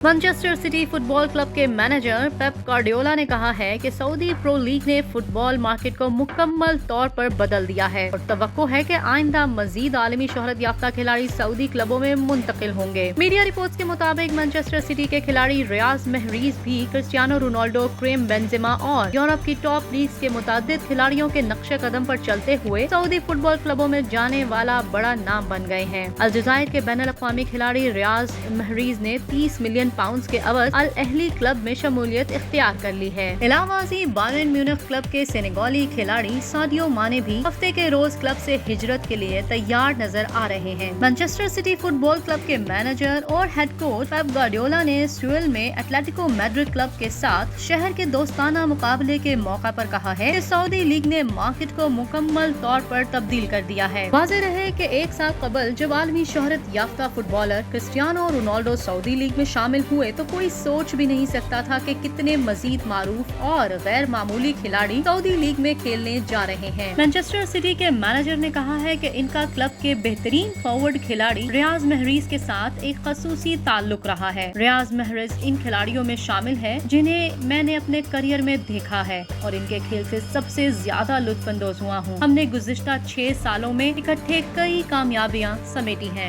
Manchester city football club के manager Pep Guardiola ने कहा है कि सऊदी प्रो लीग ने फुटबॉल मार्केट को मुकम्मल तौर पर बदल दिया है और तवक्को है कि आइंदा मजीद आलमी शोहरत याफ्ता खिलाड़ी सऊदी क्लबों में मुंतकिल होंगे। मीडिया रिपोर्ट्स के मुताबिक मैनचेस्टर सिटी के खिलाड़ी रियाज महरीज भी क्रिस्टियानो रोनाल्डो, क्रेम बेंजेमा और यूरोप की टॉप लीग्स के मुतादिद खिलाड़ियों के नक्शे कदम पर चलते हुए सऊदी फुटबॉल क्लबों में जाने वाला बड़ा नाम बन गए हैं। अलजायर के बैनुल अक़वामी खिलाड़ी रियाज महरीज ने 30 मिलियन पाउंड के अवज अल अहली क्लब में शमूलियत इख्तियार कर ली है। इलावाजी बायर्न म्यूनिख क्लब के सेनेगाली खिलाड़ी सादियो माने भी हफ्ते के रोज क्लब से हिजरत के लिए तैयार नजर आ रहे हैं। मैनचेस्टर सिटी फुटबॉल क्लब के मैनेजर और हेड कोच पेप गार्डियोला ने स्यूल में एटलेटिको मैड्रिड क्लब के साथ शहर के दोस्ताना मुकाबले के मौका पर कहा है कि सऊदी लीग ने मार्केट को मुकम्मल तौर पर तब्दील कर दिया है। वाज़ेह रहे कि एक साल कबल जब आलमी शोहरत याफ्ता footballer Cristiano Ronaldo Saudi league में शामिल हुए तो कोई सोच भी नहीं सकता था कि कितने मजीद मारूफ और गैर मामूली खिलाड़ी सऊदी लीग में खेलने जा रहे हैं। मैनचेस्टर सिटी के मैनेजर ने कहा है कि इनका क्लब के बेहतरीन फॉरवर्ड खिलाड़ी रियाज महरीज के साथ एक खसूसी ताल्लुक रहा है। रियाज महरीज इन खिलाड़ियों में शामिल है जिन्हें मैंने अपने करियर में देखा है और इनके खेल से सबसे ज्यादा लुत्फ अंदोज हुआ हूँ। हमने गुज़िश्ता 6 सालों में इकट्ठे कई कामयाबियां समेटी हैं।